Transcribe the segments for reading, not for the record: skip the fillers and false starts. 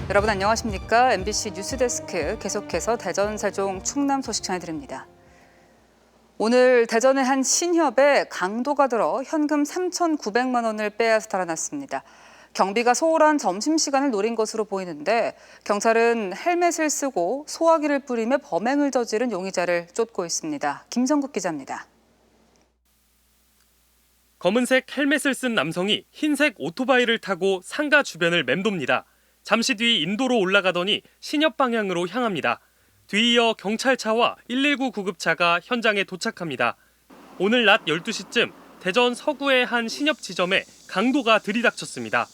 여러분 안녕하십니까? MBC 뉴스데스크 계속해서 대전, 세종, 충남 소식 전해드립니다. 오늘 대전의 한 신협에 강도가 들어 현금 3,900만 원을 빼앗아 달아났습니다. 경비가 소홀한 점심시간을 노린 것으로 보이는데 경찰은 헬멧을 쓰고 소화기를 뿌리며 범행을 저지른 용의자를 쫓고 있습니다. 김성국 기자입니다. 검은색 헬멧을 쓴 남성이 흰색 오토바이를 타고 상가 주변을 맴돕니다. 잠시 뒤 인도로 올라가더니 신협 방향으로 향합니다. 뒤이어 경찰차와 119 구급차가 현장에 도착합니다. 오늘 낮 12시쯤 대전 서구의 한 신협 지점에 강도가 들이닥쳤습니다.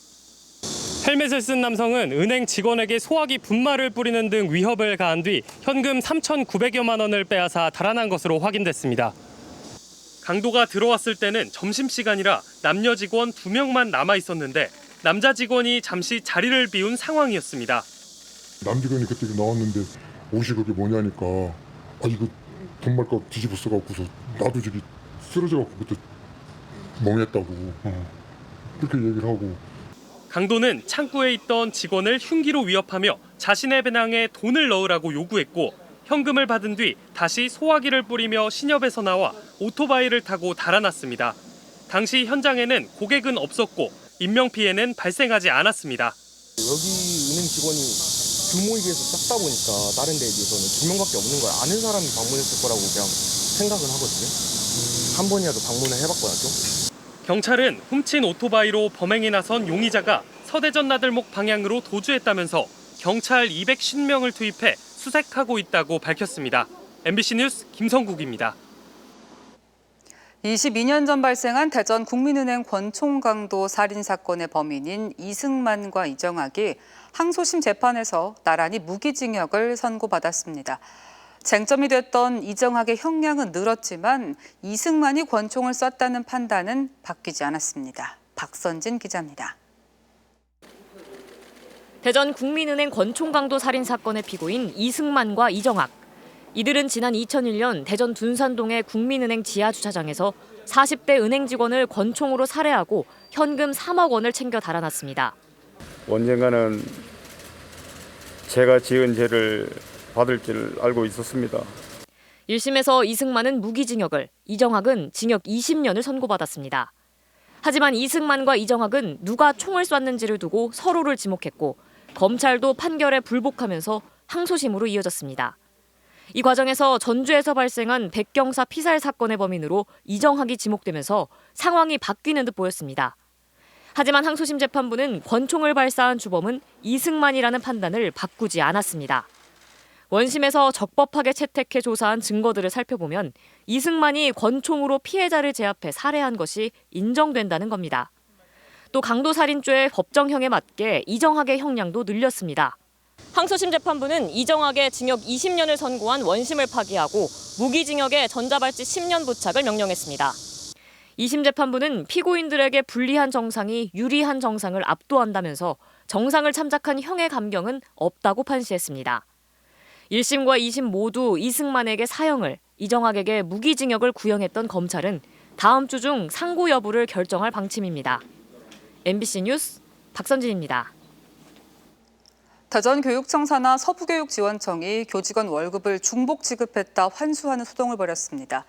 헬멧을 쓴 남성은 은행 직원에게 소화기 분말을 뿌리는 등 위협을 가한 뒤 현금 3,900여만 원을 빼앗아 달아난 것으로 확인됐습니다. 강도가 들어왔을 때는 점심시간이라 남녀 직원 2명만 남아 있었는데 남자 직원이 잠시 자리를 비운 상황이었습니다. 남직원이 그때 나왔는데 옷이 그게 뭐냐니까 이거 분말값 뒤집어 써갖고서 나도 저기 쓰러져갖고 그때 멍했다고 그렇게 얘기를 하고. 강도는 창구에 있던 직원을 흉기로 위협하며 자신의 배낭에 돈을 넣으라고 요구했고 현금을 받은 뒤 다시 소화기를 뿌리며 신협에서 나와 오토바이를 타고 달아났습니다. 당시 현장에는 고객은 없었고 인명피해는 발생하지 않았습니다. 여기 은행 직원이 규모에 비해서 작다 보니까 다른 데에 비해서는 2명밖에 없는 걸 아는 사람이 방문했을 거라고 그냥 생각은 하거든요. 한 번이라도 방문을 해봤거든요. 경찰은 훔친 오토바이로 범행에 나선 용의자가 서대전 나들목 방향으로 도주했다면서 경찰 250명을 투입해 수색하고 있다고 밝혔습니다. MBC 뉴스 김성국입니다. 22년 전 발생한 대전 국민은행 권총강도 살인 사건의 범인인 이승만과 이정학이 항소심 재판에서 나란히 무기징역을 선고받았습니다. 쟁점이 됐던 이정학의 형량은 늘었지만 이승만이 권총을 쐈다는 판단은 바뀌지 않았습니다. 박선진 기자입니다. 대전 국민은행 권총강도 살인 사건의 피고인 이승만과 이정학. 이들은 지난 2001년 대전 둔산동의 국민은행 지하주차장에서 40대 은행 직원을 권총으로 살해하고 현금 3억 원을 챙겨 달아났습니다. 언젠가는 제가 지은 죄를 받을 줄 알고 있었습니다. 1심에서 이승만은 무기징역을, 이정학은 징역 20년을 선고받았습니다. 하지만 이승만과 이정학은 누가 총을 쐈는지를 두고 서로를 지목했고 검찰도 판결에 불복하면서 항소심으로 이어졌습니다. 이 과정에서 전주에서 발생한 백경사 피살 사건의 범인으로 이정학이 지목되면서 상황이 바뀌는 듯 보였습니다. 하지만 항소심 재판부는 권총을 발사한 주범은 이승만이라는 판단을 바꾸지 않았습니다. 원심에서 적법하게 채택해 조사한 증거들을 살펴보면 이승만이 권총으로 피해자를 제압해 살해한 것이 인정된다는 겁니다. 또 강도살인죄의 법정형에 맞게 이정학의 형량도 늘렸습니다. 항소심 재판부는 이정학의 징역 20년을 선고한 원심을 파기하고 무기징역에 전자발찌 10년 부착을 명령했습니다. 2심 재판부는 피고인들에게 불리한 정상이 유리한 정상을 압도한다면서 정상을 참작한 형의 감경은 없다고 판시했습니다. 1심과 2심 모두 이승만에게 사형을, 이정학에게 무기징역을 구형했던 검찰은 다음 주 중 상고 여부를 결정할 방침입니다. MBC 뉴스 박선진입니다. 대전교육청 산하 서부교육지원청이 교직원 월급을 중복 지급했다 환수하는 소동을 벌였습니다.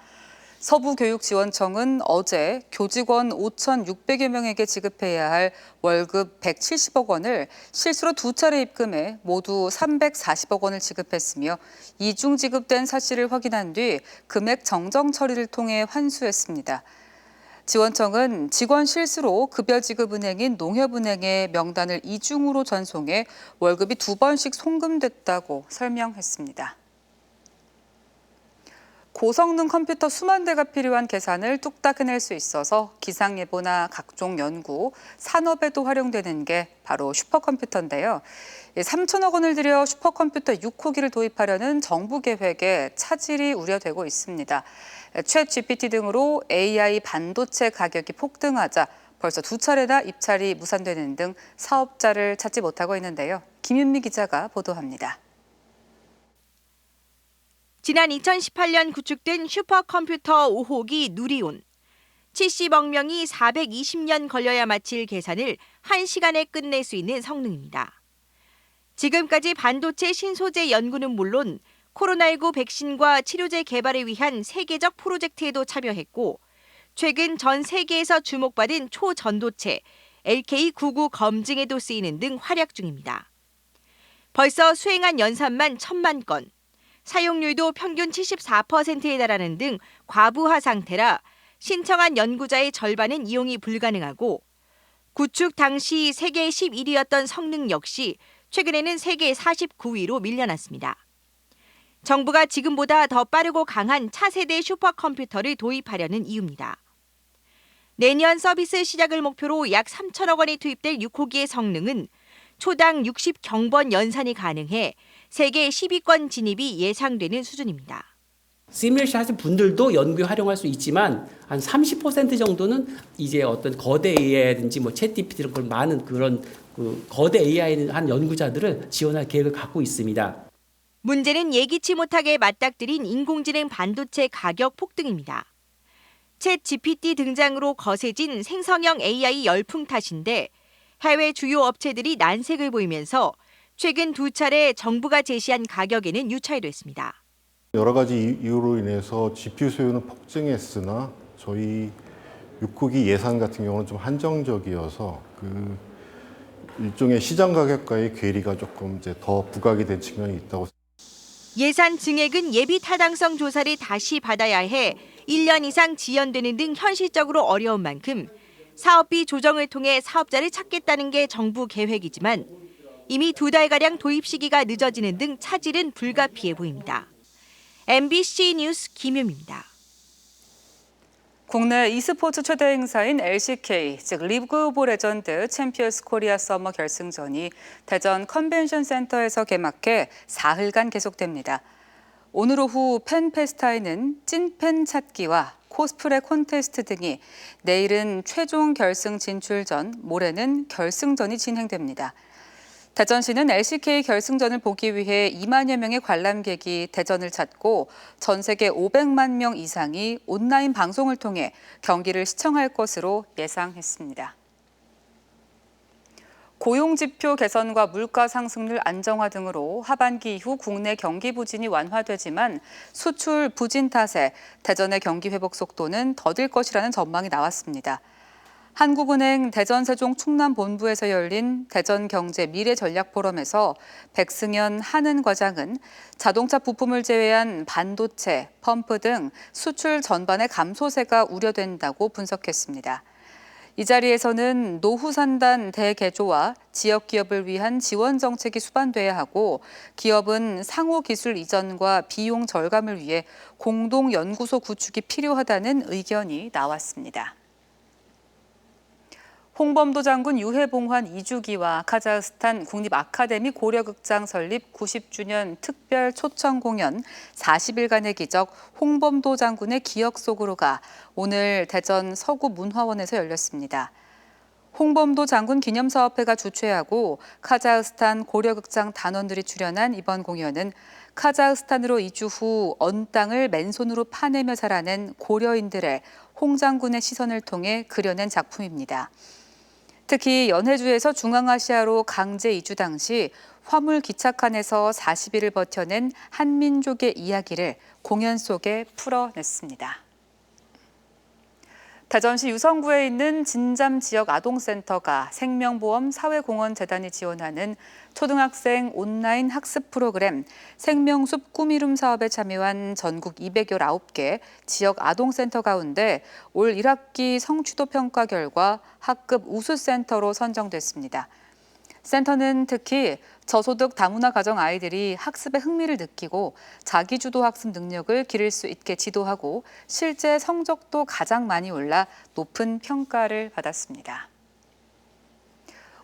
서부교육지원청은 어제 교직원 5,600여 명에게 지급해야 할 월급 170억 원을 실수로 2차례 입금해 모두 340억 원을 지급했으며 이중 지급된 사실을 확인한 뒤 금액 정정 처리를 통해 환수했습니다. 지원청은 직원 실수로 급여지급은행인 농협은행에 명단을 이중으로 전송해 월급이 2번씩 송금됐다고 설명했습니다. 고성능 컴퓨터 수만 대가 필요한 계산을 뚝딱 해낼 수 있어서 기상예보나 각종 연구, 산업에도 활용되는 게 바로 슈퍼컴퓨터인데요. 3천억 원을 들여 슈퍼컴퓨터 6호기를 도입하려는 정부 계획에 차질이 우려되고 있습니다. 챗 GPT 등으로 AI 반도체 가격이 폭등하자 벌써 2차례나 입찰이 무산되는 등 사업자를 찾지 못하고 있는데요. 김윤미 기자가 보도합니다. 지난 2018년 구축된 슈퍼컴퓨터 5호기 누리온. 70억 명이 420년 걸려야 마칠 계산을 1시간에 끝낼 수 있는 성능입니다. 지금까지 반도체 신소재 연구는 물론 코로나19 백신과 치료제 개발을 위한 세계적 프로젝트에도 참여했고 최근 전 세계에서 주목받은 초전도체 LK99 검증에도 쓰이는 등 활약 중입니다. 벌써 수행한 연산만 1,000만 건, 사용률도 평균 74%에 달하는 등 과부하 상태라 신청한 연구자의 절반은 이용이 불가능하고 구축 당시 세계 11위였던 성능 역시 최근에는 세계 49위로 밀려났습니다. 정부가 지금보다 더 빠르고 강한 차세대 슈퍼컴퓨터를 도입하려는 이유입니다. 내년 서비스 시작을 목표로 약 3천억 원이 투입될 6호기의 성능은 초당 60경번 연산이 가능해 세계 10위권 진입이 예상되는 수준입니다. 시뮬레이션 하신 분들도 연구에 활용할 수 있지만 한 30% 정도는 이제 어떤 거대 AI라든지 뭐 챗GPT 이런 걸 많은 그런 거대 AI 한 연구자들을 지원할 계획을 갖고 있습니다. 문제는 예기치 못하게 맞닥뜨린 인공지능 반도체 가격 폭등입니다. 챗GPT 등장으로 거세진 생성형 AI 열풍 탓인데 해외 주요 업체들이 난색을 보이면서 최근 2차례 정부가 제시한 가격에는 유찰됐습니다. 여러 가지 이유로 인해서 GPU 수요는 폭증했으나 저희 6호기 예산 같은 경우는 좀 한정적이어서 그 일종의 시장 가격과의 괴리가 조금 이제 더 부각이 된 측면이 있다고. 예산 증액은 예비 타당성 조사를 다시 받아야 해 1년 이상 지연되는 등 현실적으로 어려운 만큼 사업비 조정을 통해 사업자를 찾겠다는 게 정부 계획이지만 이미 2달가량 도입 시기가 늦어지는 등 차질은 불가피해 보입니다. MBC 뉴스 김유미입니다. 국내 e스포츠 최대 행사인 LCK, 즉 리그 오브 레전드 챔피언스 코리아 서머 결승전이 대전 컨벤션 센터에서 개막해 사흘간 계속됩니다. 오늘 오후 팬페스타에는 찐팬 찾기와 코스프레 콘테스트 등이, 내일은 최종 결승 진출 전, 모레는 결승전이 진행됩니다. 대전시는 LCK 결승전을 보기 위해 2만여 명의 관람객이 대전을 찾고 전 세계 500만 명 이상이 온라인 방송을 통해 경기를 시청할 것으로 예상했습니다. 고용지표 개선과 물가 상승률 안정화 등으로 하반기 이후 국내 경기 부진이 완화되지만 수출 부진 탓에 대전의 경기 회복 속도는 더딜 것이라는 전망이 나왔습니다. 한국은행 대전세종 충남본부에서 열린 대전경제 미래전략포럼에서 백승현 한은 과장은 자동차 부품을 제외한 반도체, 펌프 등 수출 전반의 감소세가 우려된다고 분석했습니다. 이 자리에서는 노후 산단 대개조와 지역 기업을 위한 지원 정책이 수반돼야 하고 기업은 상호 기술 이전과 비용 절감을 위해 공동 연구소 구축이 필요하다는 의견이 나왔습니다. 홍범도 장군 유해봉환 2주기와 카자흐스탄 국립아카데미 고려극장 설립 90주년 특별 초청 공연 40일간의 기적 홍범도 장군의 기억 속으로 가 오늘 대전 서구문화원에서 열렸습니다. 홍범도 장군 기념사업회가 주최하고 카자흐스탄 고려극장 단원들이 출연한 이번 공연은 카자흐스탄으로 이주 후 언 땅을 맨손으로 파내며 자라낸 고려인들의 홍 장군의 시선을 통해 그려낸 작품입니다. 특히 연해주에서 중앙아시아로 강제 이주 당시 화물 기착칸에서 40일을 버텨낸 한민족의 이야기를 공연 속에 풀어냈습니다. 대전시 유성구에 있는 진잠 지역 아동센터가 생명보험 사회공헌재단이 지원하는 초등학생 온라인 학습 프로그램 생명숲 꿈이룸 사업에 참여한 전국 219개 지역 아동센터 가운데 올 1학기 성취도 평가 결과 학급 우수센터로 선정됐습니다. 센터는 특히 저소득 다문화 가정 아이들이 학습에 흥미를 느끼고 자기주도 학습 능력을 기를 수 있게 지도하고 실제 성적도 가장 많이 올라 높은 평가를 받았습니다.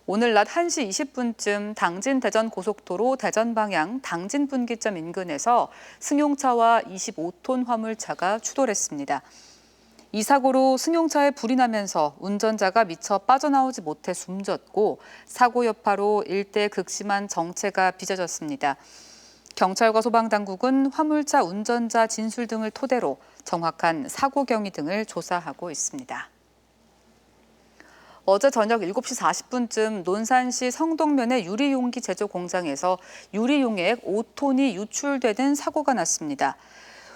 오늘 낮 1시 20분쯤 당진 대전 고속도로 대전 방향 당진 분기점 인근에서 승용차와 25톤 화물차가 추돌했습니다. 이 사고로 승용차에 불이 나면서 운전자가 미처 빠져나오지 못해 숨졌고 사고 여파로 일대 극심한 정체가 빚어졌습니다. 경찰과 소방당국은 화물차 운전자 진술 등을 토대로 정확한 사고 경위 등을 조사하고 있습니다. 어제 저녁 7시 40분쯤 논산시 성동면의 유리용기 제조 공장에서 유리용액 5톤이 유출되는 사고가 났습니다.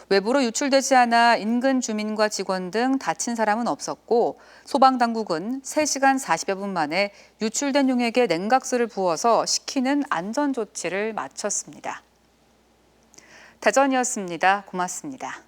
외부로 유출되지 않아 인근 주민과 직원 등 다친 사람은 없었고 소방당국은 3시간 40여 분 만에 유출된 용액에 냉각수를 부어서 식히는 안전조치를 마쳤습니다. 대전이었습니다. 고맙습니다.